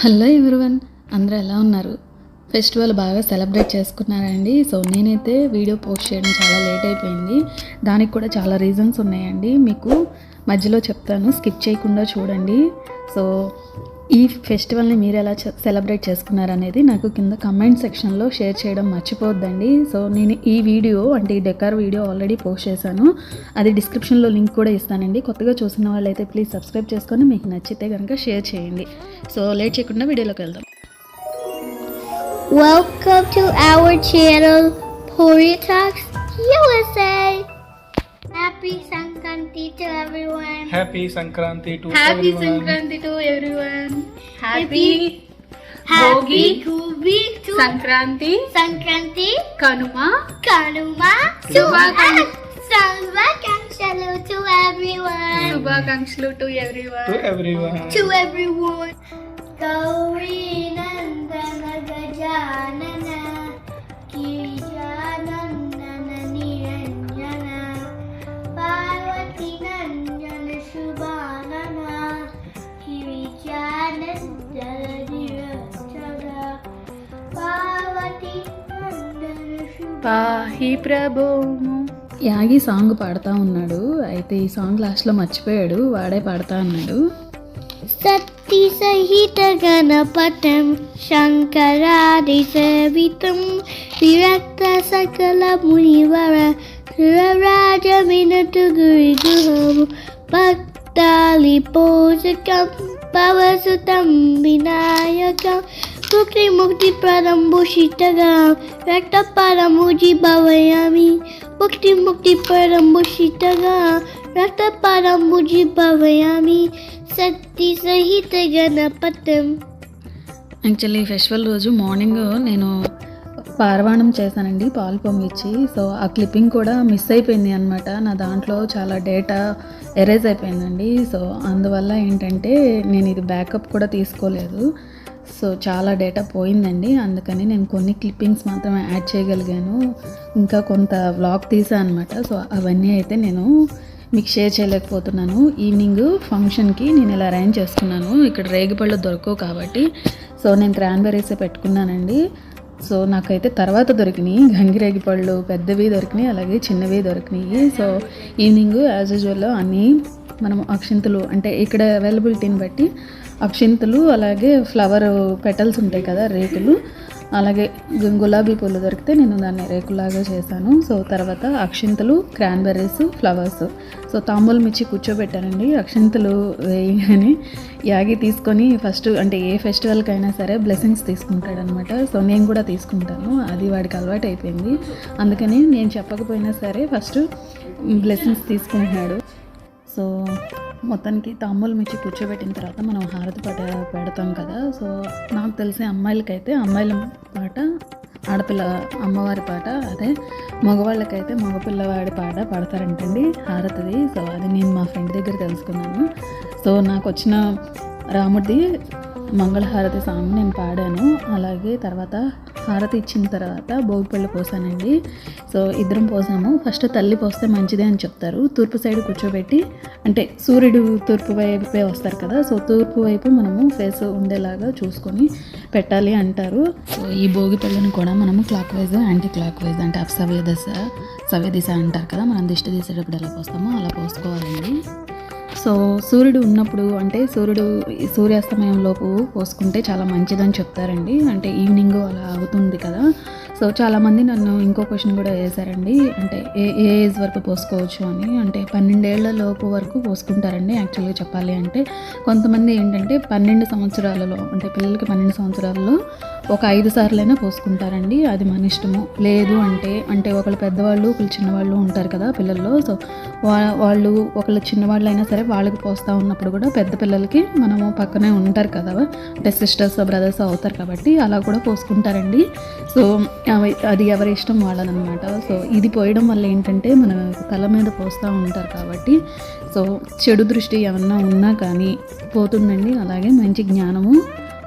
Hello everyone, అందరూ ఎలా ఉన్నారు? ఫెస్టివల్ బాగా సెలబ్రేట్ చేసుకున్నారండి. సో నేనైతే వీడియో పోస్ట్ చేయడం చాలా లేట్ అయిపోయింది. దానికి కూడా చాలా రీజన్స్ ఉన్నాయండి. మీకు మధ్యలో చెప్తాను, స్కిప్ చేయకుండా చూడండి. సో ఈ ఫెస్టివల్ని మీరు ఎలా సెలబ్రేట్ చేసుకున్నారనేది నాకు కింద కమెంట్ సెక్షన్లో షేర్ చేయడం మర్చిపోద్దండి. సో నేను ఈ వీడియో అంటే ఈ డెకార్ వీడియో ఆల్రెడీ పోస్ట్ చేశాను, అది డిస్క్రిప్షన్లో లింక్ కూడా ఇస్తానండి. కొత్తగా చూసిన వాళ్ళైతే ప్లీజ్ సబ్స్క్రైబ్ చేసుకొని మీకు నచ్చితే కనుక షేర్ చేయండి. సో లేట్ చేయకుండా వీడియోలోకి వెళ్దాం. Welcome to our channel, PuriTalks USA. Happy Sankranthi to everyone. Happy Sankranthi to Happy everyone. Sankranthi to everyone. Happy Bhogi, Sankranthi, kanuma, Shubhakankshalu to everyone. Shubhakankshalu to everyone. To everyone. Gauri Nandana Gajanana Girijanandana Niranjana Parvati Nandana Shubhanana Girijanandana Niranjana Parvati Nandana Shubhanana. పాహి ప్రభోము. Yagi song పాడుతూ ఉన్నాడు. అయితే ఈ song లాస్ట్లో మర్చిపోయాడు, వాడే పాడుతూ అన్నాడు. Sati Sahita Ganapatam Shankaradi Savitam Virakta Sakala Munivara Raja Minatu Guri Guhamu Bhaktali Posakam Pavasutam Vinayakam Mukti Mukti Pradam Bushitagam Rakta Paramuji Bhavayami Mukti Mukti Pradam Bushitagam Rakta Paramuji Bhavayami Satti సహిత గణపతం. Actually festival రోజు morning నేను పారవాణం చేశానండి, పాలు పొంగిచ్చి. So ఆ clipping కూడా miss అయిపోయింది అనమాట. నా దాంట్లో చాలా డేటా ఎరేజ్ అయిపోయిందండి. సో అందువల్ల ఏంటంటే నేను ఇది బ్యాకప్ కూడా తీసుకోలేదు. సో చాలా డేటా పోయిందండి. అందుకని నేను కొన్ని క్లిప్పింగ్స్ మాత్రమే యాడ్ చేయగలిగాను. ఇంకా కొంత వ్లాగ్ తీసాను అనమాట. సో అవన్నీ అయితే నేను మీకు షేర్ చేయలేకపోతున్నాను. ఈవినింగ్ ఫంక్షన్కి నేను ఇలా అరేంజ్ చేసుకున్నాను. ఇక్కడ రేగిపళ్ళు దొరకవు కాబట్టి సో నేను క్రాన్బెర్రీసే పెట్టుకున్నానండి. సో నాకైతే తర్వాత దొరికినాయి గంగిరేగిపళ్ళు, పెద్దవి దొరికినాయి, అలాగే చిన్నవి దొరికినాయి. సో ఈవినింగ్ యాజ్ యూజువల్ అన్నీ మనం అక్షింతలు అంటే ఇక్కడ అవైలబిలిటీని బట్టి అక్షింతలు, అలాగే ఫ్లవర్ పెటల్స్ ఉంటాయి కదా, రేకులు, అలాగే గులాబీ పూలు దొరికితే నేను దాన్ని రేకులాగా చేశాను. సో తర్వాత అక్షింతలు, క్రాన్బెర్రీస్, ఫ్లవర్స్. సో తాంబూలం ఇచ్చి కూర్చోబెట్టానండి. అక్షింతలు వేయగానే యాగి తీసుకొని ఫస్ట్ అంటే ఏ ఫెస్టివల్కైనా సరే బ్లెస్సింగ్స్ తీసుకుంటాడనమాట. సో నేను కూడా తీసుకుంటాను, అది వాడికి అలవాటు అయిపోయింది. అందుకని నేను చెప్పకపోయినా సరే ఫస్ట్ బ్లెస్సింగ్స్ తీసుకుంటున్నాడు. సో మొత్తానికి తాంబూలం ఇచ్చి కూర్చోబెట్టిన తర్వాత మనం హారతి పాట పెడతాం కదా. సో నాకు తెలిసే అమ్మాయిలకైతే అమ్మాయిల పాట, ఆడపిల్ల అమ్మవారి పాట, అదే మగవాళ్ళకైతే మగపిల్లవాడి పాట పాడతారంటండి హారతిది. సో అది నేను మా ఫ్రెండ్ దగ్గర తెలుసుకున్నాను. సో నాకు వచ్చిన రాముడిది మంగళహారతి సాంగ్ నేను పాడాను. అలాగే తర్వాత హారతి ఇచ్చిన తర్వాత భోగిపళ్ళు పోసానండి. సో ఇద్దరం పోసాము. ఫస్ట్ తల్లి పోస్తే మంచిదే అని చెప్తారు. తూర్పు సైడ్ కూర్చోబెట్టి అంటే సూర్యుడు తూర్పు వైపే వస్తారు కదా, సో తూర్పు వైపు మనము ఫేస్ ఉండేలాగా చూసుకొని పెట్టాలి అంటారు. సో ఈ భోగిపళ్ళను కూడా మనము clock wise, anti clock wise అంటే సవ్యదిశ అంటారు కదా, మనం దిష్టి తీసేటప్పుడు ఎలా పోస్తామో అలా పోసుకోవాలండి. సో సూర్యుడు ఉన్నప్పుడు అంటే సూర్యాస్తమయంలోపు పోసుకుంటే చాలా మంచిదని చెప్తారండి. అంటే ఈవినింగ్ అలా అవుతుంది కదా. సో చాలామంది నన్ను ఇంకో క్వశ్చన్ కూడా వేశారండి, అంటే ఏ ఏజ్ వరకు పోసుకోవచ్చు అని. అంటే 12 ఏళ్ల లోపు వరకు పోసుకుంటారండి యాక్చువల్గా చెప్పాలి అంటే. కొంతమంది ఏంటంటే 12 సంవత్సరాలలో అంటే పిల్లలకి 12 సంవత్సరాలలో ఒక 5 సార్లైనా పోసుకుంటారండి, అది మన ఇష్టము. లేదు అంటే ఒకళ్ళు పెద్దవాళ్ళు ఒకళ్ళు చిన్నవాళ్ళు ఉంటారు కదా పిల్లల్లో. సో వాళ్ళు ఒకళ్ళు చిన్నవాళ్ళు అయినా సరే వాళ్ళకి పోస్తూ ఉన్నప్పుడు కూడా పెద్ద పిల్లలకి మనము పక్కనే ఉంటారు కదా, అంటే సిస్టర్స్ బ్రదర్స్ అవుతారు కాబట్టి అలా కూడా పోసుకుంటారండి. సో అది ఎవరి ఇష్టం వాళ్ళదనమాట. సో ఇది పోయడం వల్ల ఏంటంటే మన తల మీద పోస్తూ ఉంటారు కాబట్టి సో చెడు దృష్టి ఏమన్నా ఉన్నా కానీ పోతుందండి. అలాగే మంచి జ్ఞానము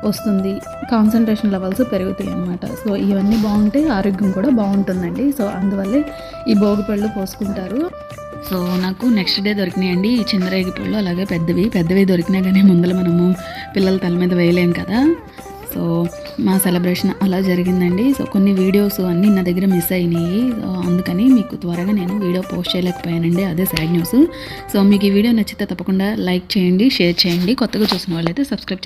వస్తుంది, కాన్సన్ట్రేషన్ లెవెల్స్ పెరుగుతాయి అన్నమాట. సో ఇవన్నీ బాగుంటే ఆరోగ్యం కూడా బాగుంటుందండి. సో అందువల్లే ఈ భోగిపళ్ళు పోసుకుంటారు. సో నాకు నెక్స్ట్ డే దొరికినాయండి ఈ చిన్న రేగిపళ్ళు, అలాగే పెద్దవి దొరికినా కానీ ముందర మనము పిల్లల తల మీద వేయలేం కదా. సో మా సెలబ్రేషన్ అలా జరిగిందండి. సో కొన్ని వీడియోస్ అన్నీ నా దగ్గర మిస్ అయినాయి. సో అందుకని మీకు త్వరగా నేను వీడియో పోస్ట్ చేయలేకపోయానండి, అదే సాడ్ న్యూస్. సో మీకు ఈ వీడియో నచ్చితే తప్పకుండా లైక్ చేయండి, షేర్ చేయండి. కొత్తగా చూసిన వాళ్ళైతే సబ్స్క్రైబ్